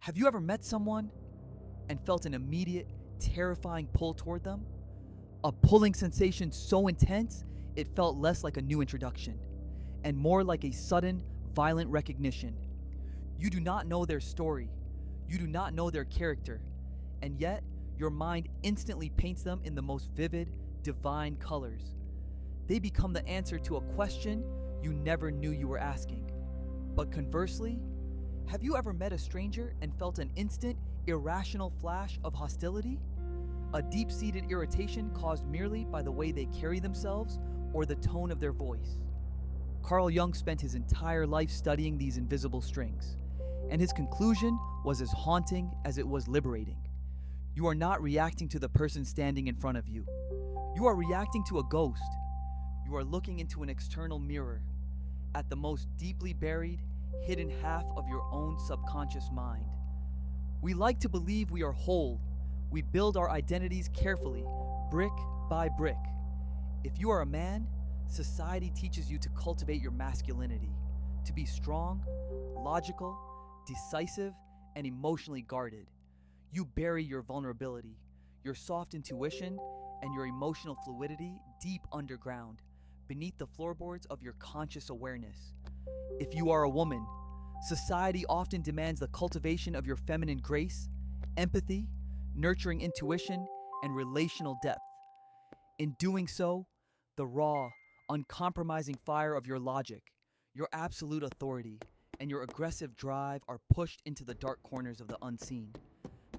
Have you ever met someone and felt an immediate, terrifying pull toward them? A pulling sensation so intense it felt less like a new introduction and more like a sudden, violent recognition. You do not know their story, you do not know their character, and yet your mind instantly paints them in the most vivid, divine colors. They become the answer to a question you never knew you were asking. But conversely, have you ever met a stranger and felt an instant, irrational flash of hostility? A deep-seated irritation caused merely by the way they carry themselves or the tone of their voice. Carl Jung spent his entire life studying these invisible strings, and his conclusion was as haunting as it was liberating. You are not reacting to the person standing in front of you. You are reacting to a ghost. You are looking into an external mirror, at the most deeply buried, hidden half of your own subconscious mind. We like to believe we are whole. We build our identities carefully, brick by brick. If you are a man, society teaches you to cultivate your masculinity, to be strong, logical, decisive, and emotionally guarded. You bury your vulnerability, your soft intuition, and your emotional fluidity deep underground, beneath the floorboards of your conscious awareness. If you are a woman, society often demands the cultivation of your feminine grace, empathy, nurturing intuition, and relational depth. In doing so, the raw, uncompromising fire of your logic, your absolute authority, and your aggressive drive are pushed into the dark corners of the unseen.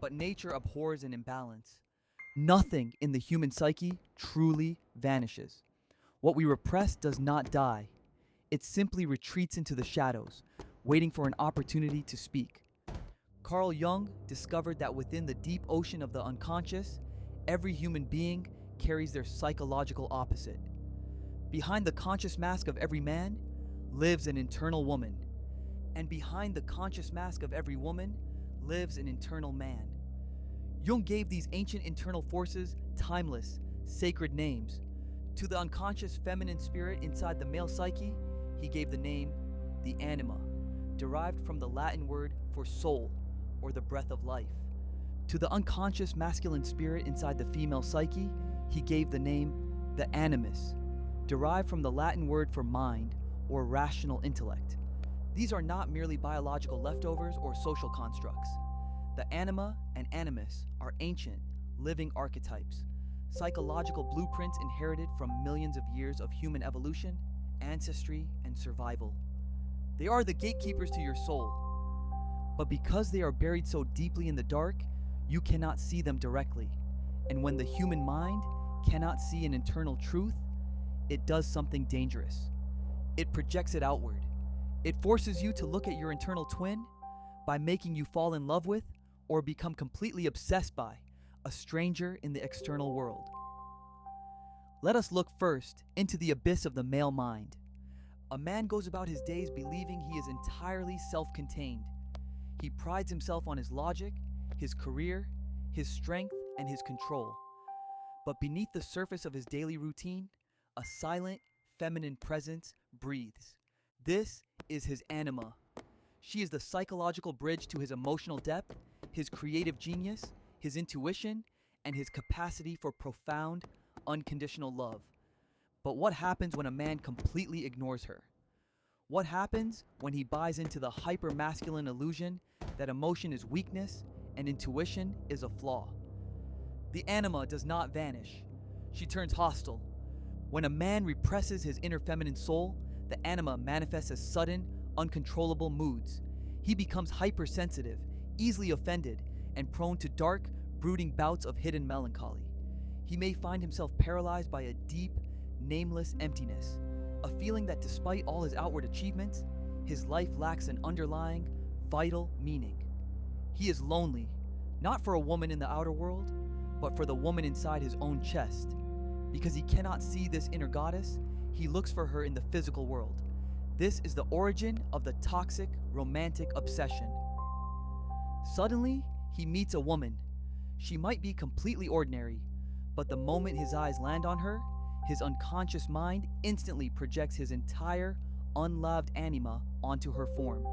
But nature abhors an imbalance. Nothing in the human psyche truly vanishes. What we repress does not die. It simply retreats into the shadows, waiting for an opportunity to speak. Carl Jung discovered that within the deep ocean of the unconscious, every human being carries their psychological opposite. Behind the conscious mask of every man lives an internal woman, and behind the conscious mask of every woman lives an internal man. Jung gave these ancient internal forces timeless, sacred names. To the unconscious feminine spirit inside the male psyche, he gave the name the Anima, derived from the Latin word for soul, or the breath of life. To the unconscious masculine spirit inside the female psyche, he gave the name the Animus, derived from the Latin word for mind, or rational intellect. These are not merely biological leftovers or social constructs. The Anima and Animus are ancient, living archetypes, psychological blueprints inherited from millions of years of human evolution, ancestry, and survival. They are the gatekeepers to your soul. But because they are buried so deeply in the dark, you cannot see them directly. And when the human mind cannot see an internal truth, it does something dangerous. It projects it outward. It forces you to look at your internal twin by making you fall in love with or become completely obsessed by a stranger in the external world. Let us look first into the abyss of the male mind. A man goes about his days believing he is entirely self-contained. He prides himself on his logic, his career, his strength, and his control. But beneath the surface of his daily routine, a silent, feminine presence breathes. This is his Anima. She is the psychological bridge to his emotional depth, his creative genius, his intuition, and his capacity for profound, unconditional love. But what happens when a man completely ignores her? What happens when he buys into the hyper-masculine illusion that emotion is weakness and intuition is a flaw? The Anima does not vanish. She turns hostile. When a man represses his inner feminine soul, the Anima manifests as sudden, uncontrollable moods. He becomes hypersensitive, easily offended, and prone to dark, brooding bouts of hidden melancholy. He may find himself paralyzed by a deep, nameless emptiness, a feeling that despite all his outward achievements, his life lacks an underlying, vital meaning. He is lonely, not for a woman in the outer world, but for the woman inside his own chest. Because he cannot see this inner goddess, he looks for her in the physical world. This is the origin of the toxic, romantic obsession. Suddenly, he meets a woman. She might be completely ordinary, but the moment his eyes land on her, his unconscious mind instantly projects his entire, unloved Anima onto her form.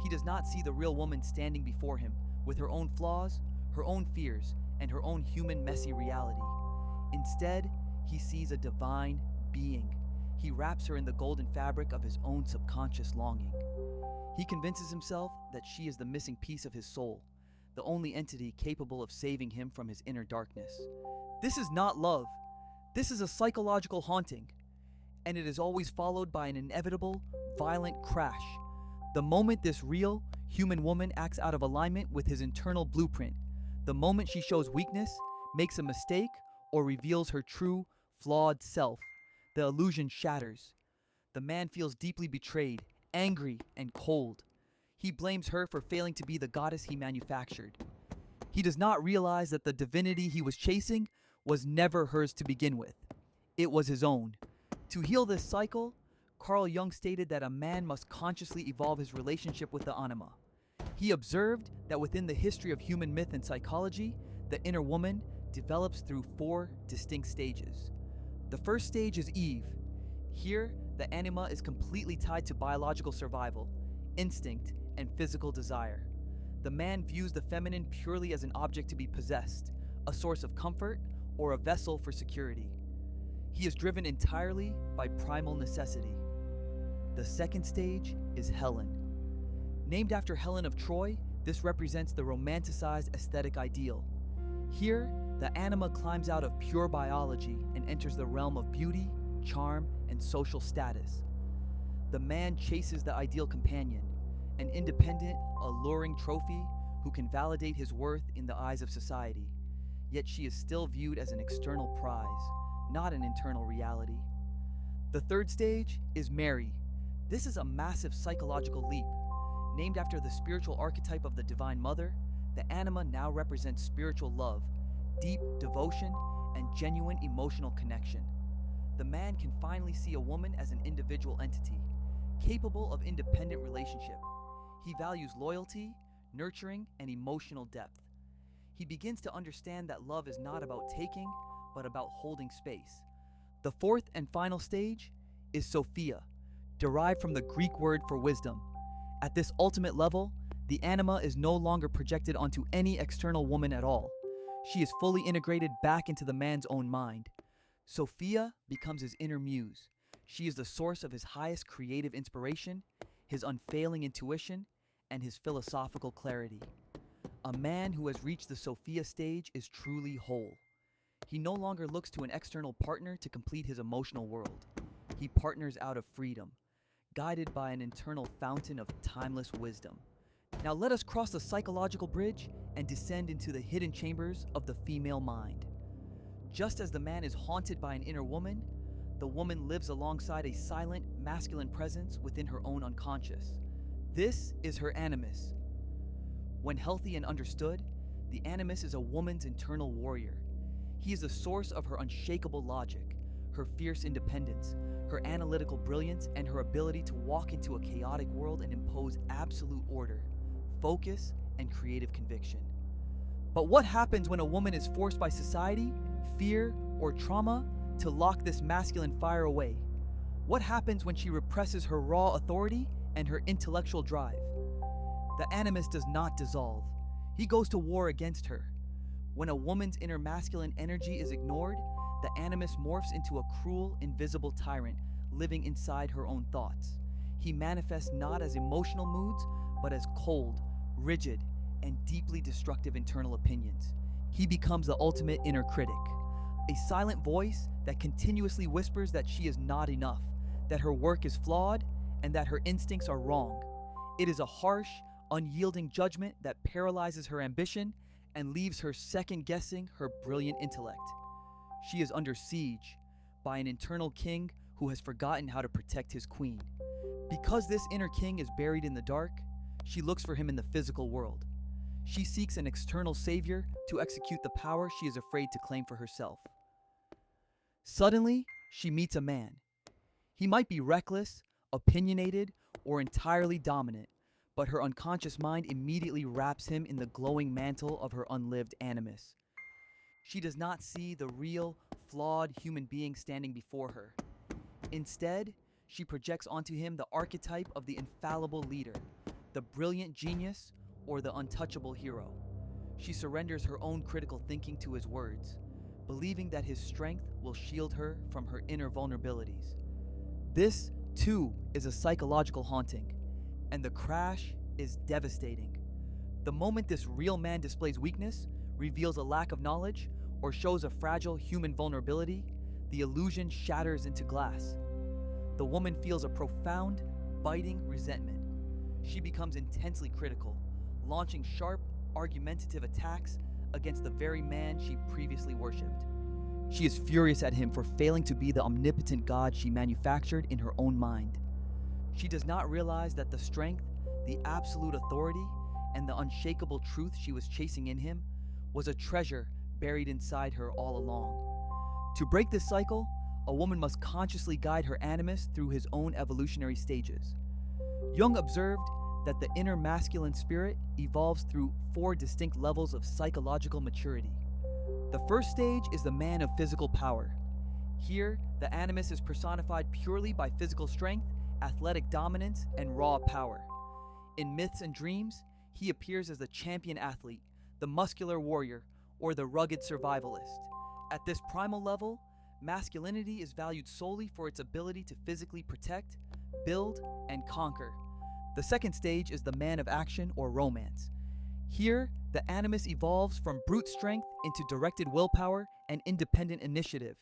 He does not see the real woman standing before him, with her own flaws, her own fears, and her own human messy reality. Instead, he sees a divine being. He wraps her in the golden fabric of his own subconscious longing. He convinces himself that she is the missing piece of his soul, the only entity capable of saving him from his inner darkness. This is not love. This is a psychological haunting, and it is always followed by an inevitable, violent crash. The moment this real, human woman acts out of alignment with his internal blueprint, the moment she shows weakness, makes a mistake, or reveals her true, flawed self, the illusion shatters. The man feels deeply betrayed, angry, and cold. He blames her for failing to be the goddess he manufactured. He does not realize that the divinity he was chasing was never hers to begin with. It was his own. To heal this cycle, Carl Jung stated that a man must consciously evolve his relationship with the Anima. He observed that within the history of human myth and psychology, the inner woman develops through 4 distinct stages. The first stage is Eve. Here, the Anima is completely tied to biological survival, instinct, and physical desire. The man views the feminine purely as an object to be possessed, a source of comfort, or a vessel for security. He is driven entirely by primal necessity. The second stage is Helen. Named after Helen of Troy, this represents the romanticized aesthetic ideal. Here, the Anima climbs out of pure biology and enters the realm of beauty, charm, and social status. The man chases the ideal companion, an independent, alluring trophy who can validate his worth in the eyes of society. Yet she is still viewed as an external prize, not an internal reality. The third stage is Mary. This is a massive psychological leap. Named after the spiritual archetype of the Divine Mother, the Anima now represents spiritual love, deep devotion, and genuine emotional connection. The man can finally see a woman as an individual entity, capable of independent relationship. He values loyalty, nurturing, and emotional depth. He begins to understand that love is not about taking, but about holding space. The fourth and final stage is Sophia, derived from the Greek word for wisdom. At this ultimate level, the Anima is no longer projected onto any external woman at all. She is fully integrated back into the man's own mind. Sophia becomes his inner muse. She is the source of his highest creative inspiration, his unfailing intuition, and his philosophical clarity. A man who has reached the Sophia stage is truly whole. He no longer looks to an external partner to complete his emotional world. He partners out of freedom, guided by an internal fountain of timeless wisdom. Now let us cross the psychological bridge and descend into the hidden chambers of the female mind. Just as the man is haunted by an inner woman, the woman lives alongside a silent, masculine presence within her own unconscious. This is her animus. When healthy and understood, the animus is a woman's internal warrior. He is the source of her unshakable logic, her fierce independence, her analytical brilliance, and her ability to walk into a chaotic world and impose absolute order, focus, and creative conviction. But what happens when a woman is forced by society, fear, or trauma to lock this masculine fire away? What happens when she represses her raw authority and her intellectual drive? The animus does not dissolve. He goes to war against her. When a woman's inner masculine energy is ignored, the animus morphs into a cruel, invisible tyrant living inside her own thoughts. He manifests not as emotional moods, but as cold, rigid, and deeply destructive internal opinions. He becomes the ultimate inner critic, a silent voice that continuously whispers that she is not enough, that her work is flawed, and that her instincts are wrong. It is a harsh, unyielding judgment that paralyzes her ambition and leaves her second-guessing her brilliant intellect. She is under siege by an internal king who has forgotten how to protect his queen. Because this inner king is buried in the dark, she looks for him in the physical world. She seeks an external savior to execute the power she is afraid to claim for herself. Suddenly, she meets a man. He might be reckless, opinionated, or entirely dominant, but her unconscious mind immediately wraps him in the glowing mantle of her unlived animus. She does not see the real, flawed human being standing before her. Instead, she projects onto him the archetype of the infallible leader, the brilliant genius, or the untouchable hero. She surrenders her own critical thinking to his words, believing that his strength will shield her from her inner vulnerabilities. This, too, is a psychological haunting, and the crash is devastating. The moment this real man displays weakness, reveals a lack of knowledge, or shows a fragile human vulnerability, the illusion shatters into glass. The woman feels a profound, biting resentment. She becomes intensely critical, launching sharp, argumentative attacks against the very man she previously worshipped. She is furious at him for failing to be the omnipotent God she manufactured in her own mind. She does not realize that the strength, the absolute authority, and the unshakable truth she was chasing in him was a treasure buried inside her all along. To break this cycle, a woman must consciously guide her animus through his own evolutionary stages. Jung observed that the inner masculine spirit evolves through 4 distinct levels of psychological maturity. The first stage is the man of physical power. Here, the animus is personified purely by physical strength, athletic dominance, and raw power. In myths and dreams, he appears as the champion athlete, the muscular warrior, or the rugged survivalist. At this primal level, masculinity is valued solely for its ability to physically protect, build, and conquer. The second stage is the man of action or romance. Here, the animus evolves from brute strength into directed willpower and independent initiative.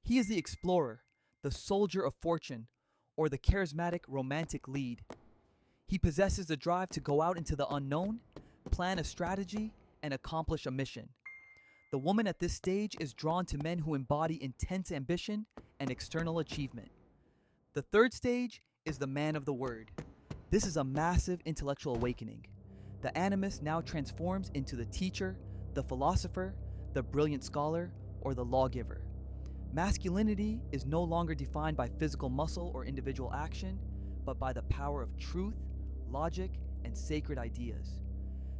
He is the explorer, the soldier of fortune, or the charismatic romantic lead. He possesses the drive to go out into the unknown, plan a strategy, and accomplish a mission. The woman at this stage is drawn to men who embody intense ambition and external achievement. The third stage is the man of the word. This is a massive intellectual awakening. The animus now transforms into the teacher, the philosopher, the brilliant scholar, or the lawgiver. Masculinity is no longer defined by physical muscle or individual action, but by the power of truth, logic, and sacred ideas.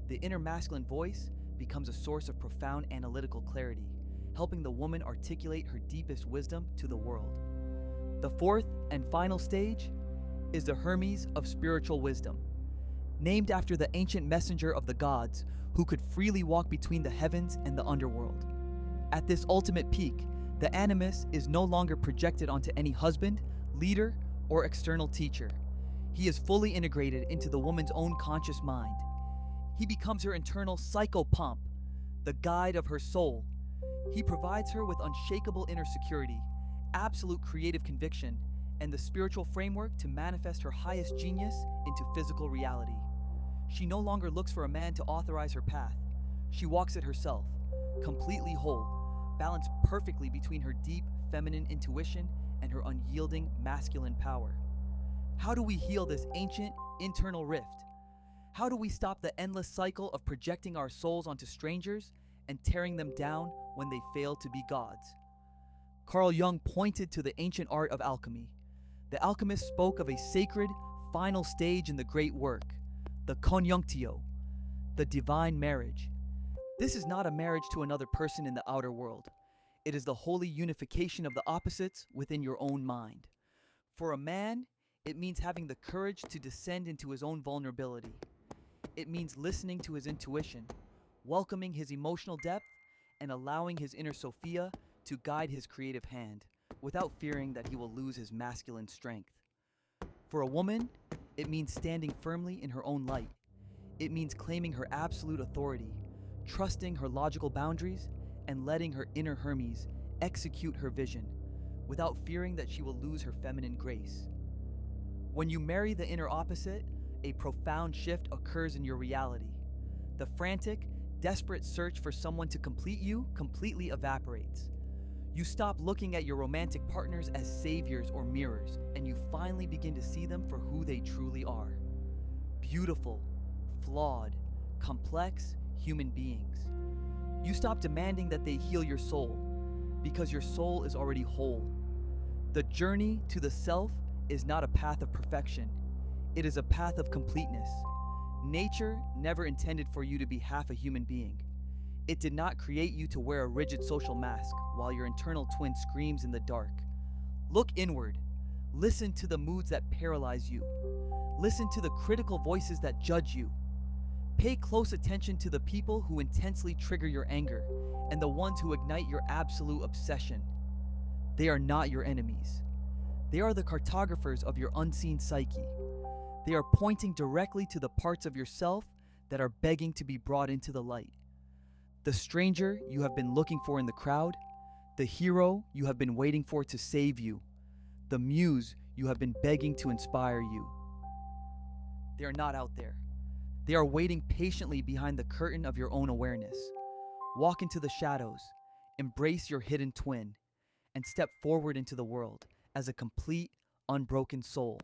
The inner masculine voice becomes a source of profound analytical clarity, helping the woman articulate her deepest wisdom to the world. The fourth and final stage is the Hermes of spiritual wisdom. Named after the ancient messenger of the gods who could freely walk between the heavens and the underworld. At this ultimate peak, the animus is no longer projected onto any husband, leader, or external teacher. He is fully integrated into the woman's own conscious mind. He becomes her internal psychopomp, the guide of her soul. He provides her with unshakable inner security, absolute creative conviction, and the spiritual framework to manifest her highest genius into physical reality. She no longer looks for a man to authorize her path. She walks it herself, completely whole, balanced perfectly between her deep feminine intuition and her unyielding masculine power. How do we heal this ancient internal rift? How do we stop the endless cycle of projecting our souls onto strangers and tearing them down when they fail to be gods? Carl Jung pointed to the ancient art of alchemy. The alchemist spoke of a sacred, final stage in the great work, the Coniunctio, the divine marriage. This is not a marriage to another person in the outer world. It is the holy unification of the opposites within your own mind. For a man, it means having the courage to descend into his own vulnerability. It means listening to his intuition, welcoming his emotional depth, and allowing his inner Sophia to guide his creative hand, without fearing that he will lose his masculine strength. For a woman, it means standing firmly in her own light. It means claiming her absolute authority, trusting her logical boundaries, and letting her inner Hermes execute her vision, without fearing that she will lose her feminine grace. When you marry the inner opposite, a profound shift occurs in your reality. The frantic, desperate search for someone to complete you completely evaporates. You stop looking at your romantic partners as saviors or mirrors, and you finally begin to see them for who they truly are. Beautiful, flawed, complex human beings. You stop demanding that they heal your soul, because your soul is already whole. The journey to the self is not a path of perfection. It is a path of completeness. Nature never intended for you to be half a human being. It did not create you to wear a rigid social mask while your internal twin screams in the dark. Look inward. Listen to the moods that paralyze you. Listen to the critical voices that judge you. Pay close attention to the people who intensely trigger your anger and the ones who ignite your absolute obsession. They are not your enemies. They are the cartographers of your unseen psyche. They are pointing directly to the parts of yourself that are begging to be brought into the light. The stranger you have been looking for in the crowd, the hero you have been waiting for to save you, the muse you have been begging to inspire you. They are not out there. They are waiting patiently behind the curtain of your own awareness. Walk into the shadows, embrace your hidden twin, and step forward into the world as a complete, unbroken soul.